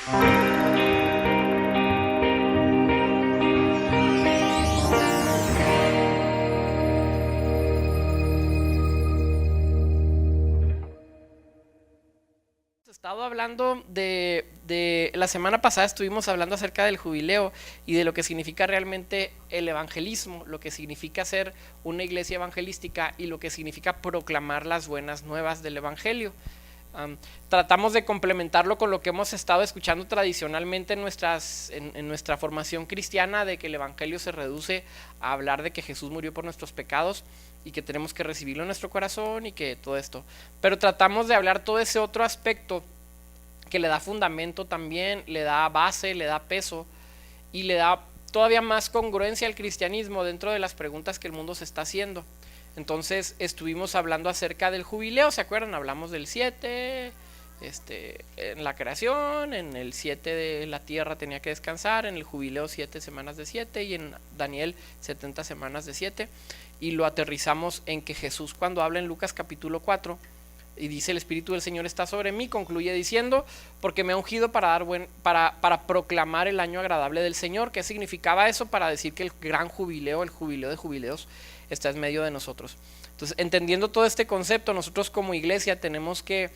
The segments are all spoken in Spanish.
Estado hablando de la semana pasada estuvimos hablando acerca del jubileo y de lo que significa realmente el evangelismo, lo que significa ser una iglesia evangelística y lo que significa proclamar las buenas nuevas del evangelio. Tratamos de complementarlo con lo que hemos estado escuchando tradicionalmente en nuestra formación cristiana, de que el evangelio se reduce a hablar de que Jesús murió por nuestros pecados y que tenemos que recibirlo en nuestro corazón y que todo esto, pero tratamos de hablar todo ese otro aspecto que le da fundamento también, le da base, le da peso y le da todavía más congruencia al cristianismo dentro de las preguntas que el mundo se está haciendo. Entonces estuvimos hablando acerca del jubileo, ¿se acuerdan? Hablamos del 7, en la creación, en el 7 de la tierra tenía que descansar, en el jubileo 7 semanas de 7 y en Daniel 70 semanas de 7, y lo aterrizamos en que Jesús, cuando habla en Lucas capítulo 4 y dice el Espíritu del Señor está sobre mí, concluye diciendo porque me ha ungido para proclamar el año agradable del Señor. ¿Qué significaba eso? Para decir que el gran jubileo, el jubileo de jubileos, está en medio de nosotros. Entonces, entendiendo todo este concepto, nosotros como iglesia tenemos que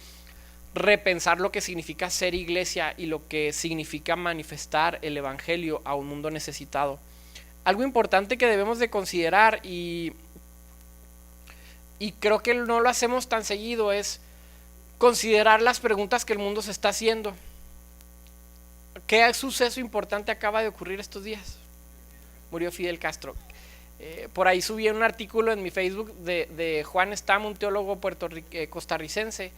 repensar lo que significa ser iglesia y lo que significa manifestar el evangelio a un mundo necesitado. Algo importante que debemos de considerar y creo que no lo hacemos tan seguido es considerar las preguntas que el mundo se está haciendo. ¿Qué suceso importante acaba de ocurrir estos días? Murió Fidel Castro. Por ahí subí un artículo en mi Facebook de Juan Stam, un teólogo costarricense,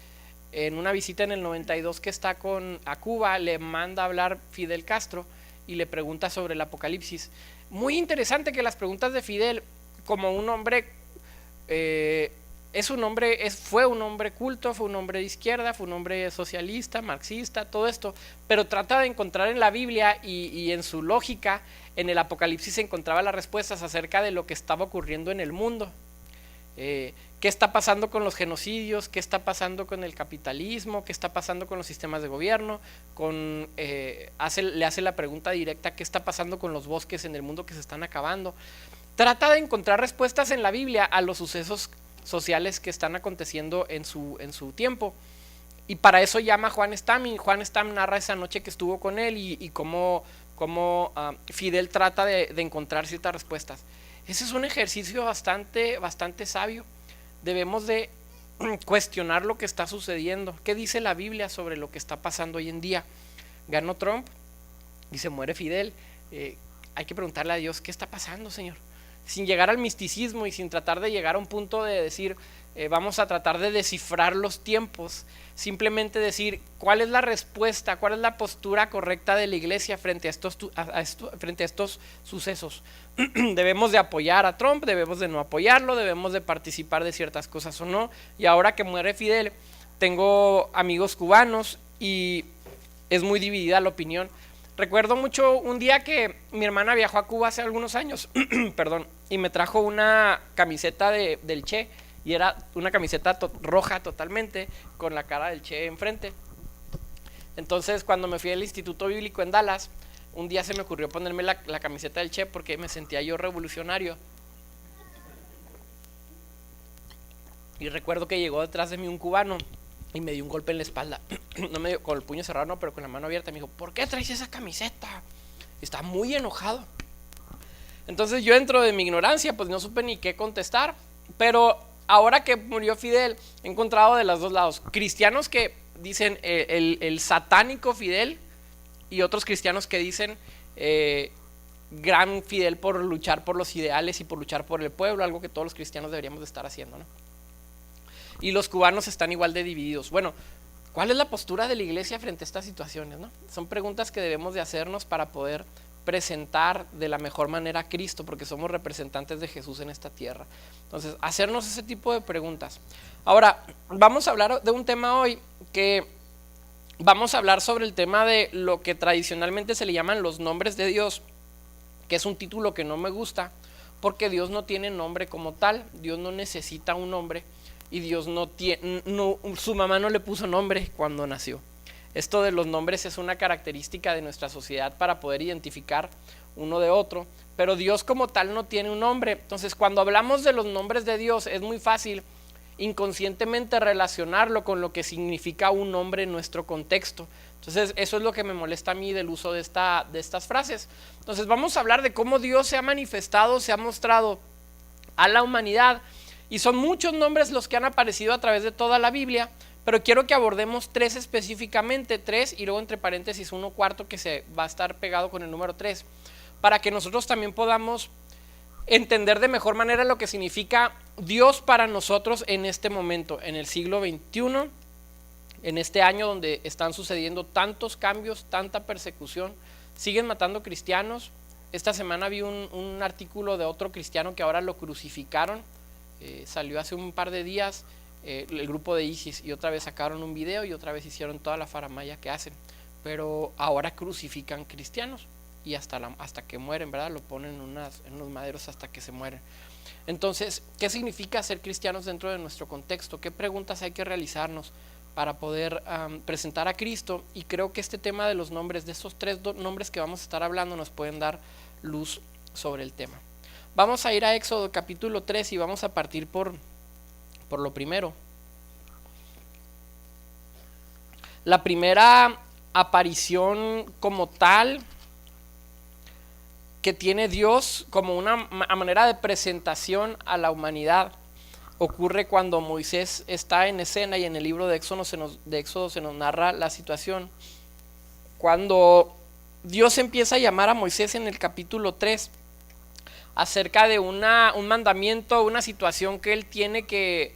en una visita en el 92 que está a Cuba, le manda a hablar Fidel Castro y le pregunta sobre el apocalipsis. Muy interesante que las preguntas de Fidel, como un hombre, fue un hombre culto, fue un hombre de izquierda, fue un hombre socialista, marxista, todo esto, pero trata de encontrar en la Biblia y en su lógica, en el Apocalipsis se encontraba las respuestas acerca de lo que estaba ocurriendo en el mundo. ¿Qué está pasando con los genocidios? ¿Qué está pasando con el capitalismo? ¿Qué está pasando con los sistemas de gobierno? Le hace la pregunta directa: ¿qué está pasando con los bosques en el mundo que se están acabando? Trata de encontrar respuestas en la Biblia a los sucesos sociales que están aconteciendo en su tiempo. Y para eso llama a Juan Stam, y Juan Stam narra esa noche que estuvo con él y cómo Fidel trata de encontrar ciertas respuestas. Ese es un ejercicio bastante sabio. Debemos de cuestionar lo que está sucediendo. ¿Qué dice la Biblia sobre lo que está pasando hoy en día? Ganó Trump y se muere Fidel. Hay que preguntarle a Dios: ¿qué está pasando, Señor? Sin llegar al misticismo y sin tratar de llegar a un punto de decir vamos a tratar de descifrar los tiempos, simplemente decir cuál es la respuesta, cuál es la postura correcta de la iglesia frente a estos sucesos. Debemos de apoyar a Trump, debemos de no apoyarlo, debemos de participar de ciertas cosas o no. Y ahora que muere Fidel, tengo amigos cubanos y es muy dividida la opinión. Recuerdo mucho un día que mi hermana viajó a Cuba hace algunos años perdón, y me trajo una camiseta del Che, y era una camiseta roja totalmente con la cara del Che enfrente. Entonces, cuando me fui al Instituto Bíblico en Dallas, un día se me ocurrió ponerme la camiseta del Che porque me sentía yo revolucionario. Y recuerdo que llegó detrás de mí un cubano y me dio un golpe en la espalda. No me dio con el puño cerrado, no, pero con la mano abierta. Me dijo: ¿por qué traes esa camiseta? Está muy enojado. Entonces yo, dentro de mi ignorancia, pues no supe ni qué contestar. Pero ahora que murió Fidel, he encontrado de los dos lados cristianos que dicen el satánico Fidel, y otros cristianos que dicen gran Fidel por luchar por los ideales y por luchar por el pueblo, algo que todos los cristianos deberíamos de estar haciendo, ¿no? Y los cubanos están igual de divididos. Bueno, ¿cuál es la postura de la iglesia frente a estas situaciones, no? Son preguntas que debemos de hacernos para poder presentar de la mejor manera a Cristo, porque somos representantes de Jesús en esta tierra. Entonces, hacernos ese tipo de preguntas. Ahora, vamos a hablar de un tema hoy que vamos a hablar sobre el tema de lo que tradicionalmente se le llaman los nombres de Dios, que es un título que no me gusta, porque Dios no tiene nombre como tal. Dios no necesita un nombre, y Dios su mamá no le puso nombre cuando nació. Esto de los nombres es una característica de nuestra sociedad para poder identificar uno de otro, pero Dios como tal no tiene un nombre. Entonces, cuando hablamos de los nombres de Dios, es muy fácil inconscientemente relacionarlo con lo que significa un nombre en nuestro contexto. Entonces, eso es lo que me molesta a mí del uso de estas frases. Entonces, vamos a hablar de cómo Dios se ha manifestado, se ha mostrado a la humanidad, y son muchos nombres los que han aparecido a través de toda la Biblia, pero quiero que abordemos 3 específicamente, 3 y luego entre paréntesis 1/4 que se va a estar pegado con el número 3, para que nosotros también podamos entender de mejor manera lo que significa Dios para nosotros en este momento, en el siglo XXI, en este año donde están sucediendo tantos cambios, tanta persecución, siguen matando cristianos. Esta semana vi un artículo de otro cristiano que ahora lo crucificaron, salió hace un par de días, el grupo de ISIS, y otra vez sacaron un video y otra vez hicieron toda la faramaya que hacen, pero ahora crucifican cristianos y hasta que mueren, ¿verdad? Lo ponen en unos maderos hasta que se mueren. Entonces, ¿qué significa ser cristianos dentro de nuestro contexto? ¿Qué preguntas hay que realizarnos para poder presentar a Cristo? Y creo que este tema de los nombres, de estos 3 nombres que vamos a estar hablando, nos pueden dar luz sobre el tema. Vamos a ir a Éxodo capítulo 3 y vamos a partir por lo primero. La primera aparición como tal que tiene Dios como una manera de presentación a la humanidad ocurre cuando Moisés está en escena, y en el libro de Éxodo se nos narra la situación. Cuando Dios empieza a llamar a Moisés en el capítulo 3 acerca de un mandamiento, una situación que él tiene que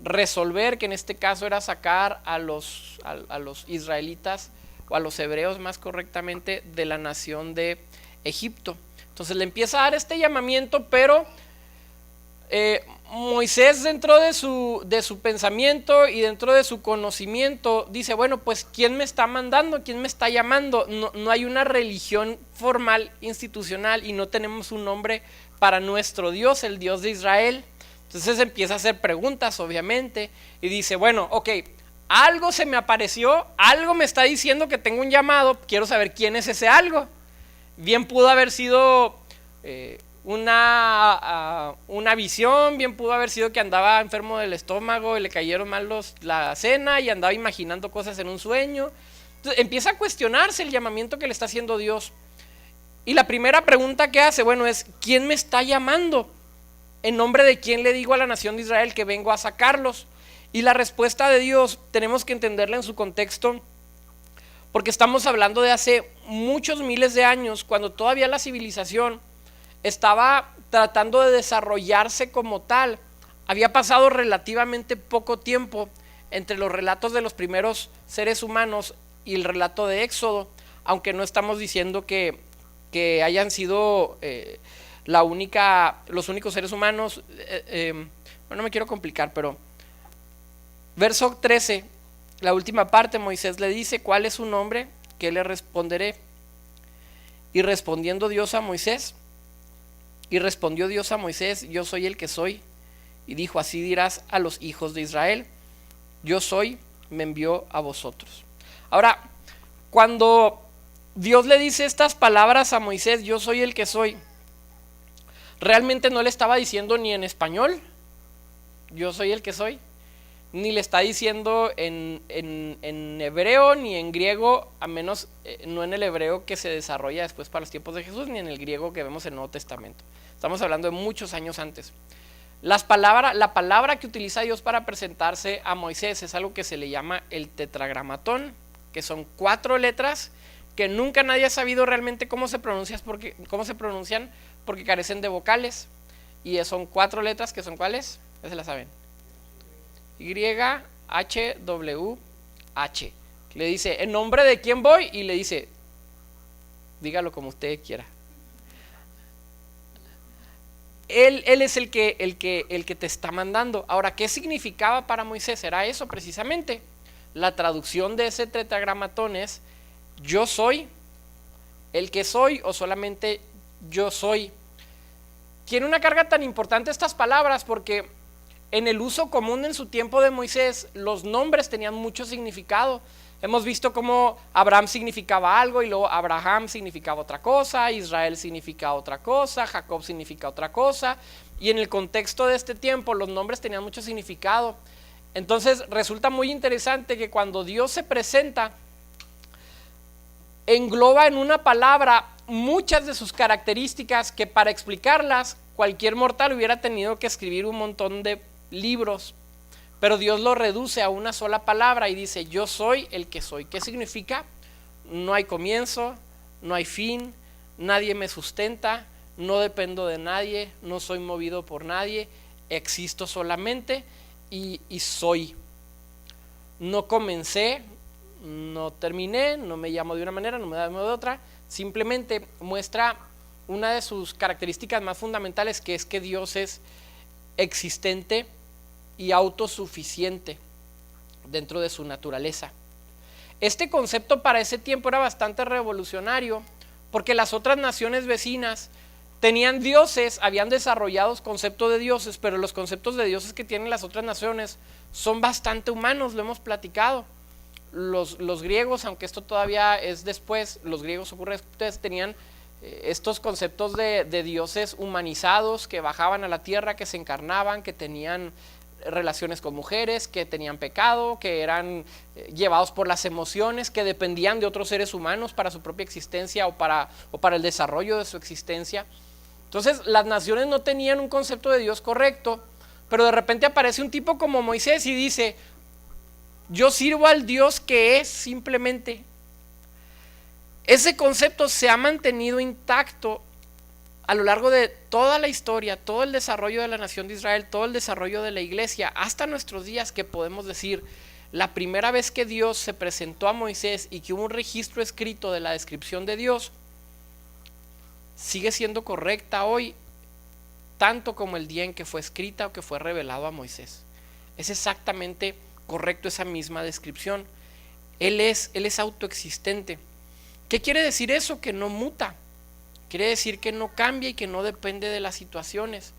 resolver, que en este caso era sacar a los israelitas, o a los hebreos más correctamente, de la nación de Egipto. Entonces le empieza a dar este llamamiento, pero Moisés, dentro de su pensamiento y dentro de su conocimiento, dice, bueno, pues ¿quién me está mandando? ¿Quién me está llamando? No hay una religión formal, institucional, y no tenemos un nombre para nuestro Dios, el Dios de Israel. Entonces empieza a hacer preguntas, obviamente, y dice, bueno, ok, algo se me apareció, algo me está diciendo que tengo un llamado, quiero saber quién es ese algo. Bien pudo haber sido una visión, bien pudo haber sido que andaba enfermo del estómago y le cayeron mal la cena y andaba imaginando cosas en un sueño. Entonces empieza a cuestionarse el llamamiento que le está haciendo Dios. Y la primera pregunta que hace, bueno, es ¿quién me está llamando? ¿En nombre de quién le digo a la nación de Israel que vengo a sacarlos? Y la respuesta de Dios tenemos que entenderla en su contexto, porque estamos hablando de hace muchos miles de años, cuando todavía la civilización estaba tratando de desarrollarse como tal. Había pasado relativamente poco tiempo entre los relatos de los primeros seres humanos y el relato de Éxodo, aunque no estamos diciendo que hayan sido los únicos seres humanos. No me quiero complicar, pero verso 13, la última parte, Moisés le dice, ¿cuál es su nombre? ¿Qué le responderé? Y respondió Dios a Moisés, yo soy el que soy. Y dijo, así dirás a los hijos de Israel, yo soy, me envió a vosotros. Ahora, cuando Dios le dice estas palabras a Moisés, yo soy el que soy, realmente no le estaba diciendo ni en español, yo soy el que soy, ni le está diciendo en hebreo ni en griego, a menos no en el hebreo que se desarrolla después para los tiempos de Jesús, ni en el griego que vemos en el Nuevo Testamento. Estamos hablando de muchos años antes. La palabra que utiliza Dios para presentarse a Moisés es algo que se le llama el tetragramatón, que son 4 letras que nunca nadie ha sabido realmente cómo se pronuncian porque carecen de vocales, y son 4 letras que son ¿cuáles? Ya se la saben. YHWH. Le dice, ¿en nombre de quién voy? Y le dice, dígalo como usted quiera. Él es el que te está mandando. Ahora, ¿qué significaba para Moisés? Era eso precisamente. La traducción de ese tetragramatón es, yo soy el que soy, o solamente yo soy. Tiene una carga tan importante estas palabras porque en el uso común en su tiempo de Moisés, los nombres tenían mucho significado. Hemos visto cómo Abraham significaba algo y luego Abraham significaba otra cosa, Israel significa otra cosa, Jacob significa otra cosa, y en el contexto de este tiempo los nombres tenían mucho significado. Entonces resulta muy interesante que cuando Dios se presenta, engloba en una palabra muchas de sus características que para explicarlas cualquier mortal hubiera tenido que escribir un montón de libros. Pero Dios lo reduce a una sola palabra y dice: yo soy el que soy. ¿Qué significa? No hay comienzo, no hay fin, nadie me sustenta, no dependo de nadie, no soy movido por nadie, existo solamente y soy. No comencé, no terminé, no me llamo de una manera, no me llamo de otra. Simplemente muestra una de sus características más fundamentales, que es que Dios es existente y autosuficiente dentro de su naturaleza. Este concepto para ese tiempo era bastante revolucionario, porque las otras naciones vecinas tenían dioses, habían desarrollado conceptos de dioses, pero los conceptos de dioses que tienen las otras naciones son bastante humanos, lo hemos platicado. Los griegos, aunque esto todavía es después, los griegos tenían estos conceptos de dioses humanizados que bajaban a la tierra, que se encarnaban, que tenían relaciones con mujeres, que tenían pecado, que eran llevados por las emociones, que dependían de otros seres humanos para su propia existencia o para el desarrollo de su existencia. Entonces las naciones no tenían un concepto de Dios correcto, pero de repente aparece un tipo como Moisés y dice: yo sirvo al Dios que es simplemente. Ese concepto se ha mantenido intacto a lo largo de toda la historia, todo el desarrollo de la nación de Israel, todo el desarrollo de la iglesia, hasta nuestros días, que podemos decir: la primera vez que Dios se presentó a Moisés y que hubo un registro escrito de la descripción de Dios, sigue siendo correcta hoy, tanto como el día en que fue escrita o que fue revelado a Moisés. Es exactamente correcto esa misma descripción. Él es autoexistente. ¿Qué quiere decir eso? Que no muta. Quiere decir que no cambia y que no depende de las situaciones.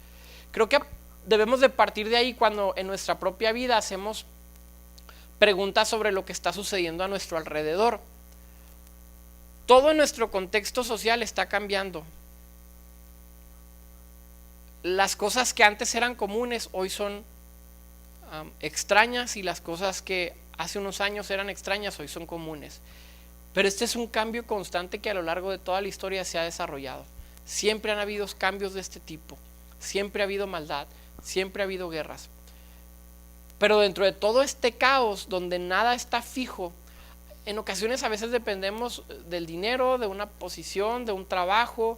Creo que debemos de partir de ahí cuando en nuestra propia vida hacemos preguntas sobre lo que está sucediendo a nuestro alrededor. Todo en nuestro contexto social está cambiando. Las cosas que antes eran comunes hoy son extrañas, y las cosas que hace unos años eran extrañas hoy son comunes. Pero este es un cambio constante que a lo largo de toda la historia se ha desarrollado. Siempre han habido cambios de este tipo, siempre ha habido maldad, siempre ha habido guerras. Pero dentro de todo este caos donde nada está fijo, en ocasiones a veces dependemos del dinero, de una posición, de un trabajo,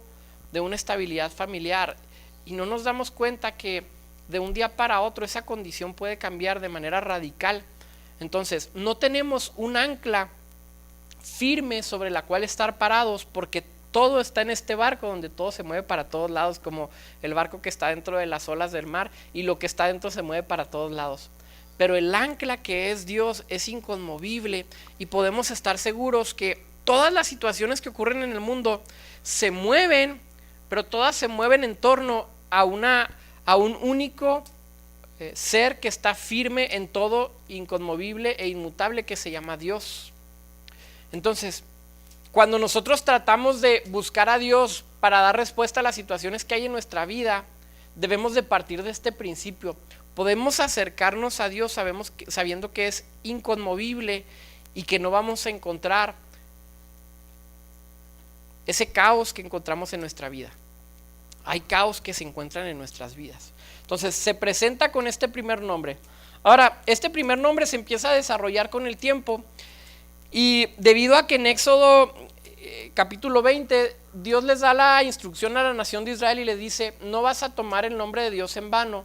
de una estabilidad familiar, y no nos damos cuenta que de un día para otro esa condición puede cambiar de manera radical. Entonces no tenemos un ancla firme sobre la cual estar parados, porque todo está en este barco donde todo se mueve para todos lados, como el barco que está dentro de las olas del mar, y lo que está dentro se mueve para todos lados. Pero el ancla que es Dios es inconmovible, y podemos estar seguros que todas las situaciones que ocurren en el mundo se mueven, pero todas se mueven en torno a un único ser que está firme en todo, inconmovible e inmutable, que se llama Dios. Entonces, cuando nosotros tratamos de buscar a Dios para dar respuesta a las situaciones que hay en nuestra vida, debemos de partir de este principio. Podemos acercarnos a Dios sabiendo que es inconmovible y que no vamos a encontrar ese caos que encontramos en nuestra vida. Hay caos que se encuentran en nuestras vidas. Entonces se presenta con este primer nombre. Ahora, este primer nombre se empieza a desarrollar con el tiempo, y debido a que en Éxodo capítulo 20 Dios les da la instrucción a la nación de Israel y les dice: no vas a tomar el nombre de Dios en vano.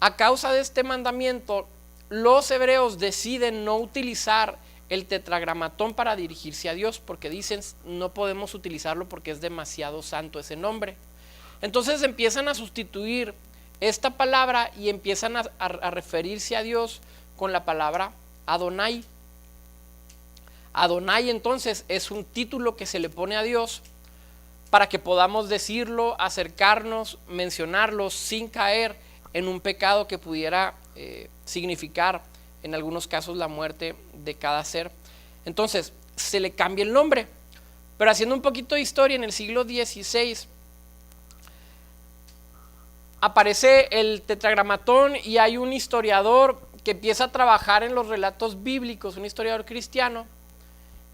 A causa de este mandamiento, los hebreos deciden no utilizar el tetragramatón para dirigirse a Dios, porque dicen: no podemos utilizarlo porque es demasiado santo ese nombre. Entonces empiezan a sustituir esta palabra y empiezan a referirse a Dios con la palabra Adonai. Adonai entonces es un título que se le pone a Dios para que podamos decirlo, acercarnos, mencionarlo sin caer en un pecado que pudiera significar en algunos casos la muerte de cada ser. Entonces se le cambia el nombre. Pero haciendo un poquito de historia, en el siglo XVI aparece el tetragramatón y hay un historiador que empieza a trabajar en los relatos bíblicos, un historiador cristiano,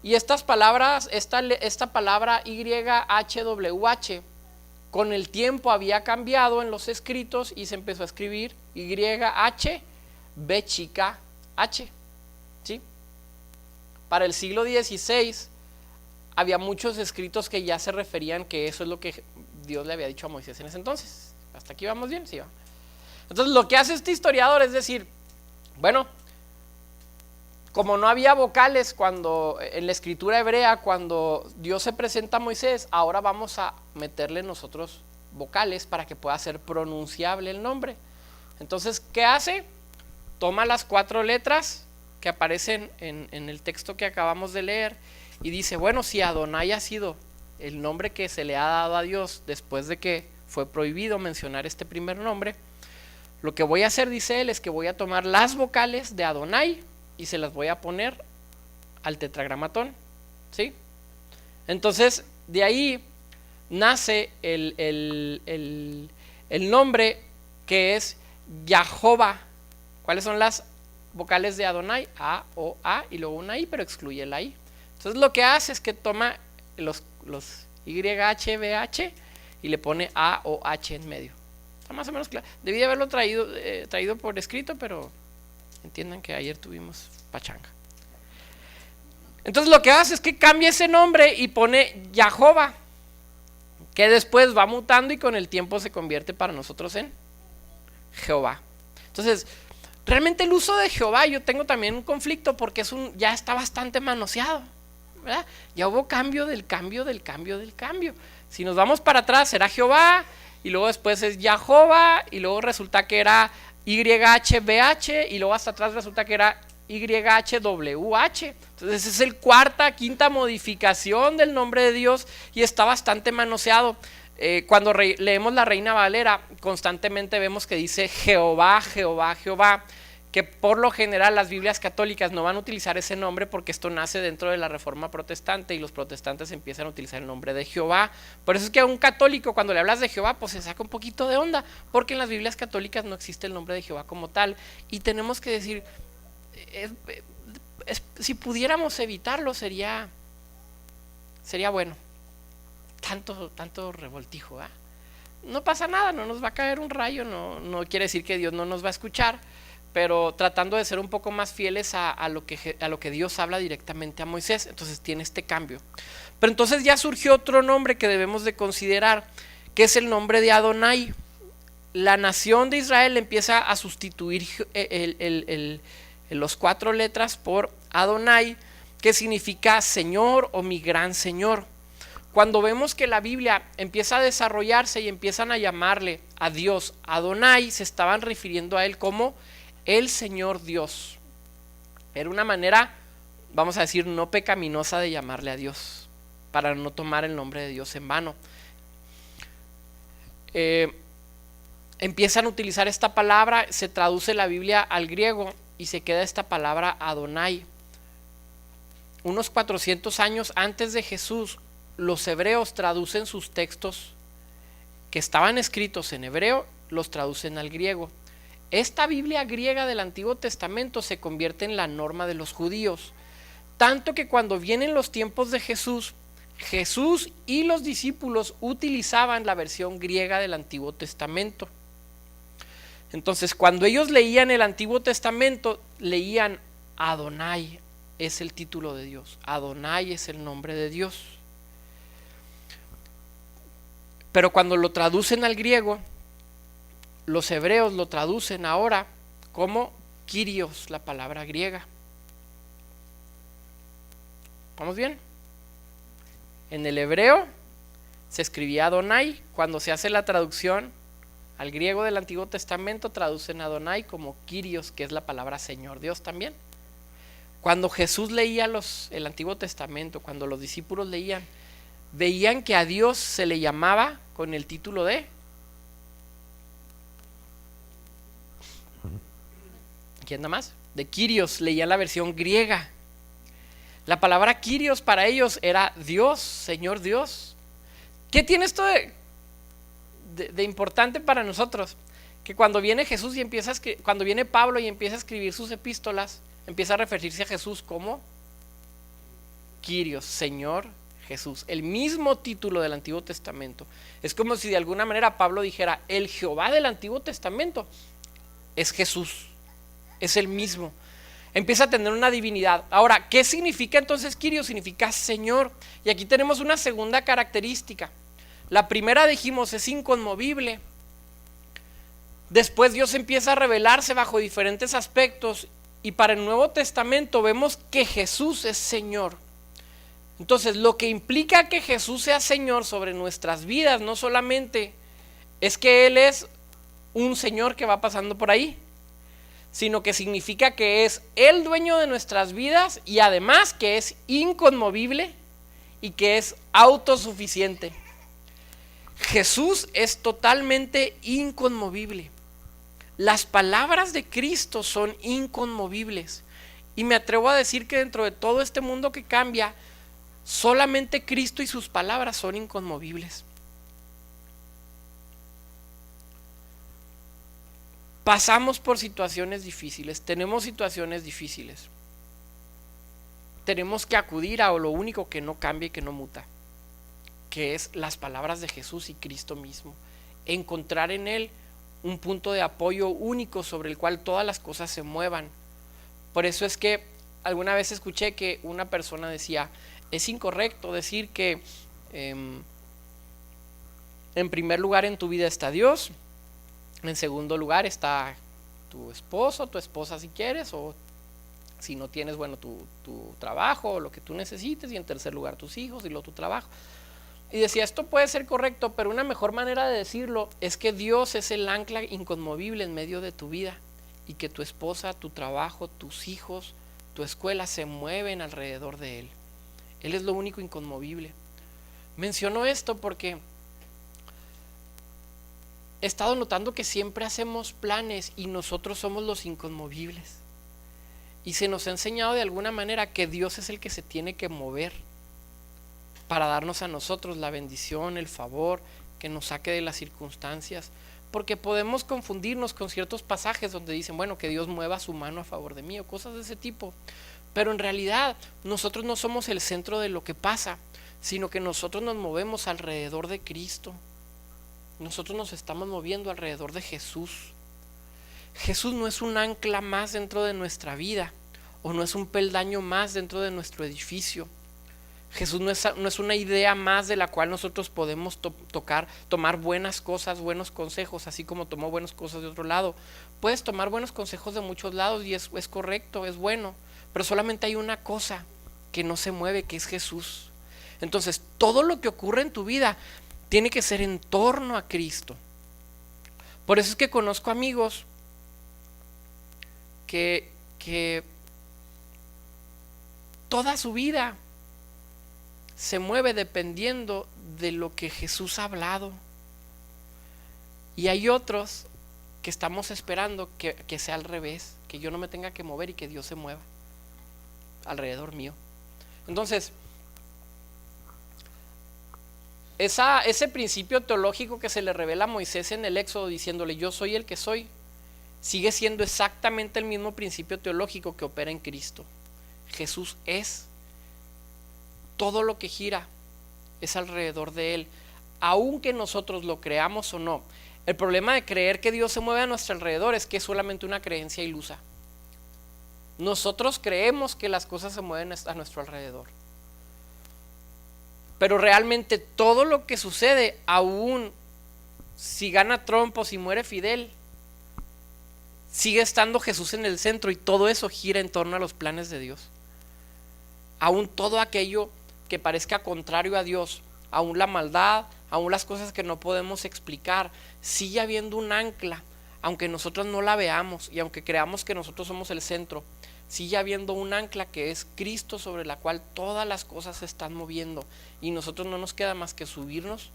y estas palabras, esta palabra YHWH, con el tiempo había cambiado en los escritos y se empezó a escribir YH, B chica H, ¿sí? Para el siglo XVI había muchos escritos que ya se referían que eso es lo que Dios le había dicho a Moisés en ese entonces. ¿Hasta aquí vamos bien? Sí, va. Entonces lo que hace este historiador es decir, bueno, como no había vocales cuando en la escritura hebrea, cuando Dios se presenta a Moisés, ahora vamos a meterle nosotros vocales para que pueda ser pronunciable el nombre. Entonces, ¿qué hace? Toma las 4 letras que aparecen en el texto que acabamos de leer y dice, bueno, si Adonai ha sido el nombre que se le ha dado a Dios después de que fue prohibido mencionar este primer nombre, lo que voy a hacer, dice él, es que voy a tomar las vocales de Adonai y se las voy a poner al tetragramatón, ¿sí? Entonces, de ahí nace el nombre que es Yahová. ¿Cuáles son las vocales de Adonai? A, O, A y luego una I, pero excluye la I. Entonces lo que hace es que toma los YH, BH y le pone A, O, H en medio. Está más o menos claro. Debí de haberlo traído por escrito, pero entiendan que ayer tuvimos pachanga. Entonces lo que hace es que cambia ese nombre y pone Yahová, que después va mutando y con el tiempo se convierte para nosotros en Jehová. Entonces, realmente el uso de Jehová, yo tengo también un conflicto porque ya está bastante manoseado, ¿verdad? Ya hubo cambio del cambio. Si nos vamos para atrás será Jehová y luego después es Yahová y luego resulta que era YHBH y luego hasta atrás resulta que era YHWH. Entonces es el quinta modificación del nombre de Dios y está bastante manoseado. Cuando leemos la Reina Valera, constantemente vemos que dice Jehová, Jehová, Jehová, que por lo general las Biblias católicas no van a utilizar ese nombre porque esto nace dentro de la Reforma Protestante y los protestantes empiezan a utilizar el nombre de Jehová. Por eso es que a un católico cuando le hablas de Jehová pues se saca un poquito de onda, porque en las Biblias católicas no existe el nombre de Jehová como tal y tenemos que decir, si pudiéramos evitarlo sería bueno. Tanto revoltijo, ¿eh? No pasa nada, no nos va a caer un rayo, no quiere decir que Dios no nos va a escuchar, pero tratando de ser un poco más fieles a lo que Dios habla directamente a Moisés, entonces tiene este cambio. Pero entonces ya surgió otro nombre que debemos de considerar, que es el nombre de Adonai. La nación de Israel empieza a sustituir los 4 letras por Adonai, que significa Señor o mi gran Señor. Cuando vemos que la Biblia empieza a desarrollarse y empiezan a llamarle a Dios Adonai, se estaban refiriendo a él como el Señor Dios. Era una manera, vamos a decir, no pecaminosa de llamarle a Dios, para no tomar el nombre de Dios en vano. Empiezan a utilizar esta palabra, se traduce la Biblia al griego y se queda esta palabra Adonai. Unos 400 años antes de Jesús, los hebreos traducen sus textos que estaban escritos en hebreo, los traducen al griego. Esta Biblia griega del Antiguo Testamento se convierte en la norma de los judíos, tanto que cuando vienen los tiempos de Jesús y los discípulos utilizaban la versión griega del Antiguo Testamento. Entonces, cuando ellos leían el Antiguo Testamento, leían Adonai, es el título de Dios, Adonai es el nombre de Dios. Pero cuando lo traducen al griego, los hebreos lo traducen ahora como Kyrios, la palabra griega. ¿Vamos bien? En el hebreo se escribía Adonai. Cuando se hace la traducción al griego del Antiguo Testamento, traducen Adonai como Kyrios, que es la palabra Señor Dios también. Cuando Jesús leía el Antiguo Testamento, cuando los discípulos leían, veían que a Dios se le llamaba con el título de ¿quién nada más? De Kyrios, leían la versión griega. La palabra Kyrios para ellos era Dios, Señor Dios. ¿Qué tiene esto de importante para nosotros? Que cuando viene Jesús y cuando viene Pablo y empieza a escribir sus epístolas, empieza a referirse a Jesús como Kyrios, Señor Jesús, el mismo título del Antiguo Testamento. Es como si de alguna manera Pablo dijera, el Jehová del Antiguo Testamento es Jesús, es el mismo. Empieza a tener una divinidad. Ahora, ¿qué significa entonces Kyrios? Significa Señor. Y aquí tenemos una segunda característica. La primera, dijimos, es inconmovible. Después Dios empieza a revelarse bajo diferentes aspectos, y para el Nuevo Testamento vemos que Jesús es Señor. Entonces, lo que implica que Jesús sea Señor sobre nuestras vidas no solamente es que Él es un Señor que va pasando por ahí, sino que significa que es el dueño de nuestras vidas, y además que es inconmovible y que es autosuficiente. Jesús es totalmente inconmovible. Las palabras de Cristo son inconmovibles, y me atrevo a decir que dentro de todo este mundo que cambia, solamente Cristo y sus palabras son inconmovibles. Pasamos por situaciones difíciles, tenemos situaciones difíciles. Tenemos que acudir a lo único que no cambia y que no muta, que es las palabras de Jesús y Cristo mismo. Encontrar en Él un punto de apoyo único sobre el cual todas las cosas se muevan. Por eso es que alguna vez escuché que una persona decía, es incorrecto decir que en primer lugar en tu vida está Dios, en segundo lugar está tu esposo, tu esposa si quieres, o si no tienes, bueno, tu trabajo o lo que tú necesites, y en tercer lugar tus hijos y luego tu trabajo. Y decía, esto puede ser correcto, pero una mejor manera de decirlo es que Dios es el ancla inconmovible en medio de tu vida, y que tu esposa, tu trabajo, tus hijos, tu escuela se mueven alrededor de Él. Él es lo único inconmovible. Menciono esto porque he estado notando que siempre hacemos planes y nosotros somos los inconmovibles. Y se nos ha enseñado de alguna manera que Dios es el que se tiene que mover para darnos a nosotros la bendición, el favor, que nos saque de las circunstancias. Porque podemos confundirnos con ciertos pasajes donde dicen, bueno, que Dios mueva su mano a favor de mí o cosas de ese tipo. Pero en realidad nosotros no somos el centro de lo que pasa, sino que nosotros nos movemos alrededor de Cristo. Nosotros nos estamos moviendo alrededor de Jesús. Jesús no es un ancla más dentro de nuestra vida, o no es un peldaño más dentro de nuestro edificio. Jesús no es una idea más de la cual nosotros podemos tomar buenas cosas, buenos consejos, así como tomó buenas cosas de otro lado. Puedes tomar buenos consejos de muchos lados y es correcto, es bueno, pero solamente hay una cosa que no se mueve, que es Jesús. Entonces, todo lo que ocurre en tu vida tiene que ser en torno a Cristo. Por eso es que conozco amigos que toda su vida se mueve dependiendo de lo que Jesús ha hablado. Y hay otros que estamos esperando que sea al revés, que yo no me tenga que mover y que Dios se mueva alrededor mío. Entonces, ese principio teológico que se le revela a Moisés en el Éxodo diciéndole yo soy el que soy, sigue siendo exactamente el mismo principio teológico que opera en Cristo. Jesús es. Todo lo que gira es alrededor de Él, aunque nosotros lo creamos o no. El problema de creer que Dios se mueve a nuestro alrededor es que es solamente una creencia ilusa. Nosotros creemos que las cosas se mueven a nuestro alrededor, pero realmente todo lo que sucede, aún si gana Trump o si muere Fidel, sigue estando Jesús en el centro, y todo eso gira en torno a los planes de Dios. Aún todo aquello que parezca contrario a Dios, aún la maldad, aún las cosas que no podemos explicar, sigue habiendo un ancla, aunque nosotros no la veamos y aunque creamos que nosotros somos el centro, sigue habiendo un ancla que es Cristo, sobre la cual todas las cosas se están moviendo, y nosotros no nos queda más que subirnos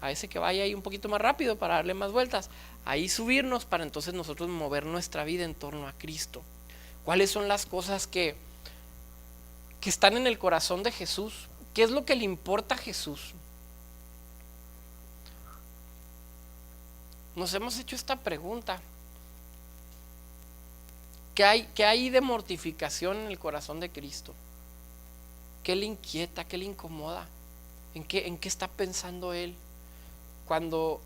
a ese que vaya ahí un poquito más rápido para darle más vueltas, ahí subirnos para entonces nosotros mover nuestra vida en torno a Cristo. ¿Cuáles son las cosas que que están en el corazón de Jesús. ¿Qué es lo que le importa a Jesús? Nos hemos hecho esta pregunta. ¿Qué hay de mortificación en el corazón de Cristo? ¿Qué le inquieta? ¿Qué le incomoda? ¿En qué está pensando Él? Cuando